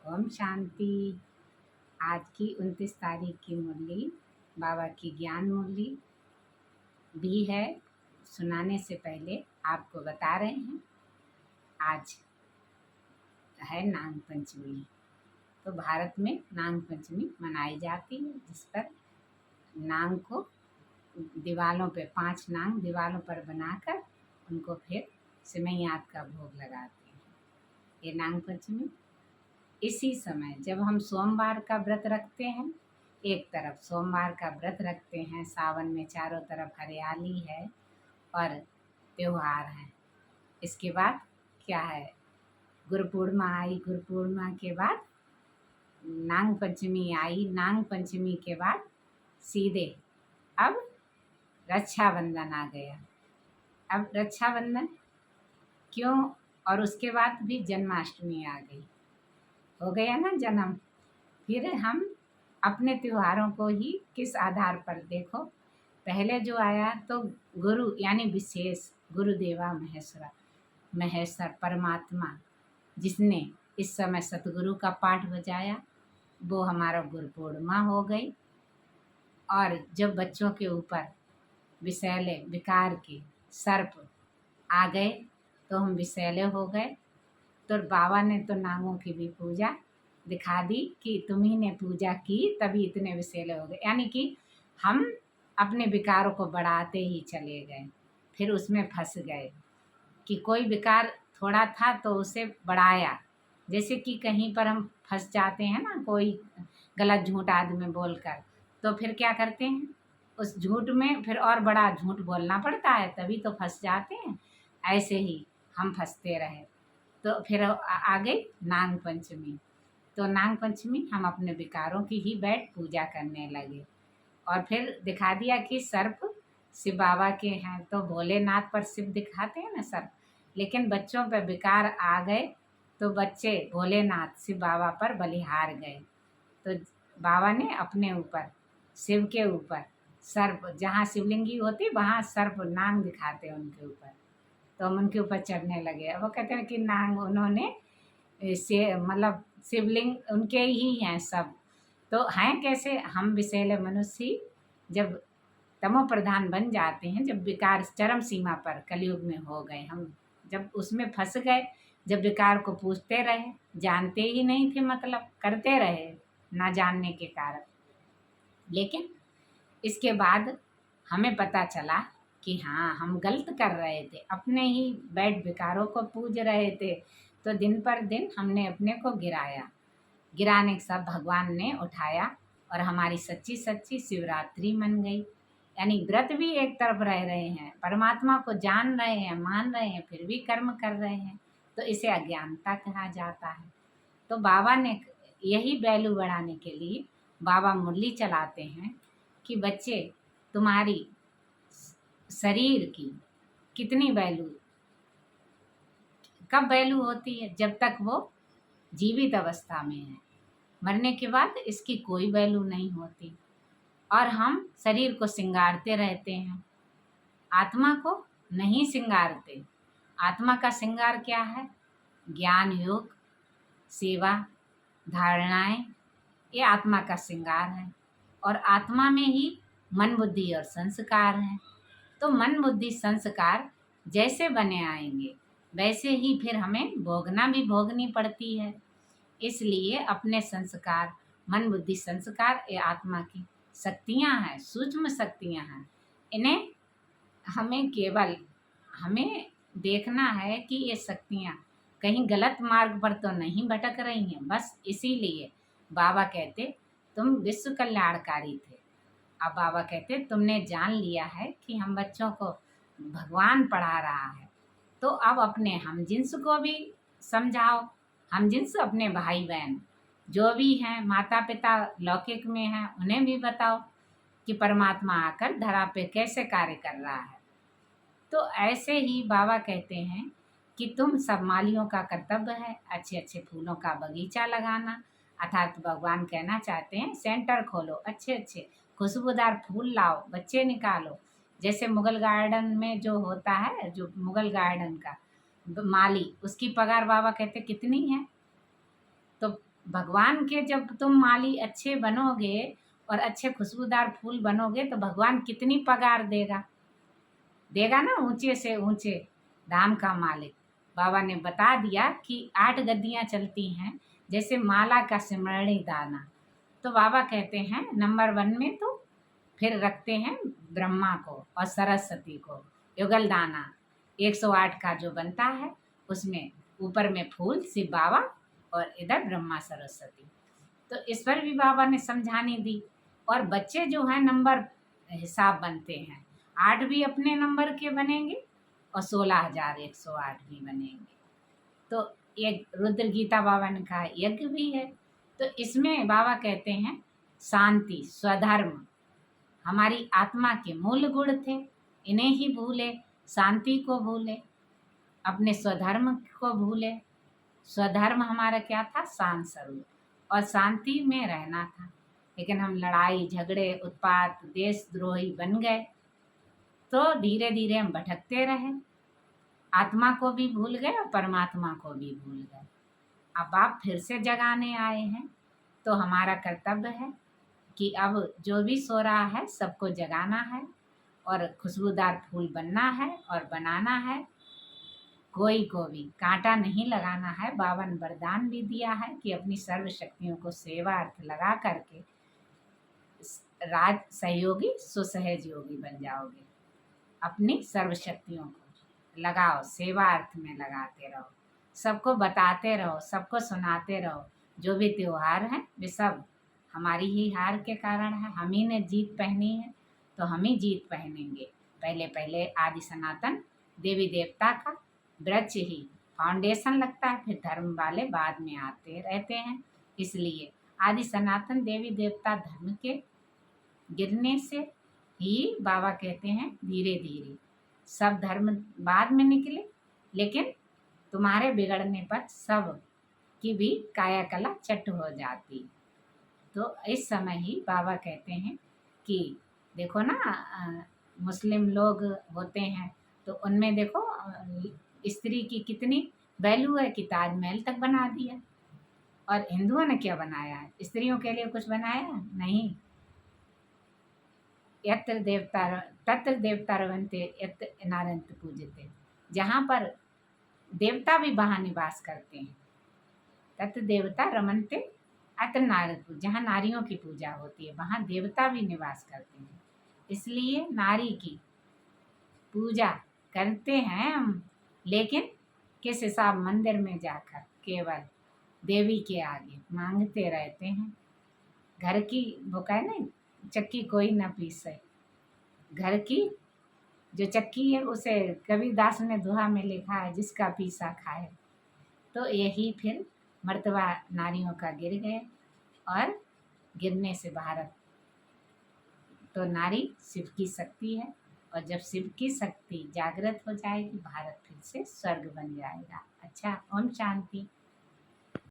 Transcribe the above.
ओम शांति। आज की 29 तारीख की मुरली बाबा की ज्ञान मुरली भी है। सुनाने से पहले आपको बता रहे हैं, आज है नाग पंचमी। तो भारत में नाग पंचमी मनाई जाती है, जिस पर नाग को दीवालों पे 5 नाग दीवालों पर बनाकर उनको फिर सिमैयात का भोग लगाते हैं। ये नाग पंचमी इसी समय जब हम सोमवार का व्रत रखते हैं, एक तरफ सोमवार का व्रत रखते हैं, सावन में चारों तरफ हरियाली है और त्योहार है। इसके बाद क्या है, गुरु पूर्णिमा आई, गुरु पूर्णिमा के बाद नाग पंचमी आई, नाग पंचमी के बाद सीधे अब रक्षाबंधन आ गया। अब रक्षाबंधन क्यों, और उसके बाद भी जन्माष्टमी आ गई, हो गया ना जन्म। फिर हम अपने त्योहारों को ही किस आधार पर देखो, पहले जो आया तो गुरु यानी विशेष गुरुदेवा महेश्वर परमात्मा, जिसने इस समय सतगुरु का पाठ बजाया, वो हमारा गुरु पूर्णिमा हो गई। और जब बच्चों के ऊपर विषैले विकार के सर्प आ गए तो हम विषैले हो गए। तो बाबा ने तो नागों की भी पूजा दिखा दी कि तुम्ही ने पूजा की तभी इतने विषैले हो गए, यानी कि हम अपने विकारों को बढ़ाते ही चले गए, फिर उसमें फंस गए कि कोई विकार थोड़ा था तो उसे बढ़ाया। जैसे कि कहीं पर हम फंस जाते हैं ना, कोई गलत झूठ आदमी बोलकर, तो फिर क्या करते हैं, उस झूठ में फिर और बड़ा झूठ बोलना पड़ता है, तभी तो फंस जाते हैं। ऐसे ही हम फंसते रहे। तो फिर आ गई नाग पंचमी। तो नाग पंचमी हम अपने विकारों की ही बैठ पूजा करने लगे, और फिर दिखा दिया कि सर्प शिव बाबा के हैं, तो भोलेनाथ पर शिव दिखाते हैं ना सर्प, लेकिन बच्चों पर विकार आ गए तो बच्चे भोलेनाथ शिव बाबा पर बलिहार गए। तो बाबा ने अपने ऊपर, शिव के ऊपर सर्प, जहाँ शिवलिंगी होती वहाँ सर्प नाग दिखाते हैं उनके ऊपर, तो हम उनके ऊपर चढ़ने लगे। वो कहते हैं कि नाग उन्होंने से मतलब शिवलिंग उनके ही हैं सब। तो हैं कैसे, हम विषैले मनुष्य ही जब तमो प्रधान बन जाते हैं, जब विकार चरम सीमा पर कलयुग में हो गए, हम जब उसमें फंस गए, जब विकार को पूछते रहे, जानते ही नहीं थे, मतलब करते रहे ना जानने के कारण। लेकिन इसके बाद हमें पता चला कि हाँ, हम गलत कर रहे थे, अपने ही बैड विकारों को पूज रहे थे। तो दिन पर दिन हमने अपने को गिराने के साथ भगवान ने उठाया और हमारी सच्ची सच्ची शिवरात्रि मन गई। यानी व्रत भी एक तरफ रह रहे हैं, परमात्मा को जान रहे हैं, मान रहे हैं, फिर भी कर्म कर रहे हैं, तो इसे अज्ञानता कहा जाता है। तो बाबा ने यही वैल्यू बढ़ाने के लिए बाबा मुरली चलाते हैं कि बच्चे, तुम्हारी शरीर की कितनी वैल्यू, कब वैल्यू होती है, जब तक वो जीवित अवस्था में है, मरने के बाद इसकी कोई वैल्यू नहीं होती। और हम शरीर को सिंगारते रहते हैं, आत्मा को नहीं सिंगारते। आत्मा का सिंगार क्या है, ज्ञान योग, सेवा, धारणाएं, ये आत्मा का सिंगार है। और आत्मा में ही मन बुद्धि और संस्कार हैं। तो मन बुद्धि संस्कार जैसे बने आएंगे वैसे ही फिर हमें भोगनी पड़ती है। इसलिए अपने संस्कार, मन बुद्धि संस्कार, ये आत्मा की शक्तियाँ हैं, सूक्ष्म शक्तियाँ हैं। इन्हें हमें देखना है कि ये शक्तियाँ कहीं गलत मार्ग पर तो नहीं भटक रही हैं। बस इसीलिए बाबा कहते तुम विश्व कल्याणकारी थे। अब बाबा कहते तुमने जान लिया है कि हम बच्चों को भगवान पढ़ा रहा है, तो अब अपने हम जिन्स को भी समझाओ। हम जिन्स अपने भाई बहन जो भी हैं, माता पिता लौकिक में हैं, उन्हें भी बताओ कि परमात्मा आकर धरा पे कैसे कार्य कर रहा है। तो ऐसे ही बाबा कहते हैं कि तुम सब मालियों का कर्तव्य है अच्छे अच्छे फूलों का बगीचा लगाना। अर्थात भगवान कहना चाहते हैं सेंटर खोलो, अच्छे अच्छे खुशबूदार फूल लाओ, बच्चे निकालो। जैसे मुगल गार्डन में जो होता है, जो मुगल गार्डन का माली, उसकी पगार बाबा कहते कितनी है, तो भगवान के जब तुम माली अच्छे बनोगे और अच्छे खुशबूदार फूल बनोगे तो भगवान कितनी पगार देगा, देगा ना, ऊंचे से ऊंचे धाम का मालिक। बाबा ने बता दिया कि 8 गद्दियां चलती हैं जैसे माला का सिमरणी दाना। तो बाबा कहते हैं नंबर 1 में तो फिर रखते हैं ब्रह्मा को और सरस्वती को, युगल दाना 108 का जो बनता है उसमें ऊपर में फूल शिव बाबा और इधर ब्रह्मा सरस्वती। तो इस पर भी बाबा ने समझानी दी। और बच्चे जो हैं नंबर हिसाब बनते हैं, 8 भी अपने नंबर के बनेंगे और 16,108 भी बनेंगे। तो एक रुद्र गीता बाबा ने कहा यज्ञ भी है। तो इसमें बाबा कहते हैं शांति स्वधर्म हमारी आत्मा के मूल गुण थे, इन्हें ही भूले, शांति को भूले, अपने स्वधर्म को भूले। स्वधर्म हमारा क्या था? शांत स्वरूप और शांति में रहना था। लेकिन हम लड़ाई झगड़े उत्पात देशद्रोही बन गए, तो धीरे धीरे हम भटकते रहे, आत्मा को भी भूल गए और परमात्मा को भी भूल गए। अब आप फिर से जगाने आए हैं, तो हमारा कर्तव्य है कि अब जो भी सो रहा है सबको जगाना है और खुशबूदार फूल बनना है और बनाना है। कोई को भी कांटा नहीं लगाना है। बाबा ने वरदान भी दिया है कि अपनी सर्व शक्तियों को सेवा अर्थ लगा करके राज सहयोगी सुसहज योगी बन जाओगे। अपनी सर्व शक्तियों को लगाओ, सेवा अर्थ में लगाते रहो, सबको बताते रहो, सबको सुनाते रहो। जो भी त्योहार हैं वे सब हमारी ही हार के कारण है। हम ही ने जीत पहनी है तो हम ही जीत पहनेंगे। पहले पहले आदि सनातन देवी देवता का वृक्ष ही फाउंडेशन लगता है, फिर धर्म वाले बाद में आते रहते हैं। इसलिए आदि सनातन देवी देवता धर्म के गिरने से ही बाबा कहते हैं धीरे धीरे सब धर्म बाद में निकले, लेकिन तुम्हारे बिगड़ने पर सब की भी कायाकला चट हो जाती। तो इस समय ही बाबा कहते हैं कि देखो ना, मुस्लिम लोग होते हैं तो उनमें देखो स्त्री की कितनी वैल्यू है कि ताजमहल तक बना दिया। और हिंदुओं ने क्या बनाया है? स्त्रियों के लिए कुछ बनाया नहीं। यत्र देवता तत्र देवता रवन्ते यत्र नारंत पूजते, जहाँ पर देवता भी वहाँ निवास करते हैं। तत्र देवता रमन्ते अत्र नारद, जहाँ नारियों की पूजा होती है वहाँ देवता भी निवास करते हैं। इसलिए नारी की पूजा करते हैं हम, लेकिन किस हिसाब? मंदिर में जाकर केवल देवी के आगे मांगते रहते हैं। घर की वो कहे नहीं, चक्की कोई न पीसे, घर की जो चक्की है उसे कबीरदास ने दोहा में लिखा है जिसका पीसा खाए। तो यही फिर मर्तबा नारियों का गिर गए और गिरने से भारत, तो नारी शिव की शक्ति है और जब शिव की शक्ति जागृत हो जाएगी भारत फिर से स्वर्ग बन जाएगा। अच्छा, ओम शांति।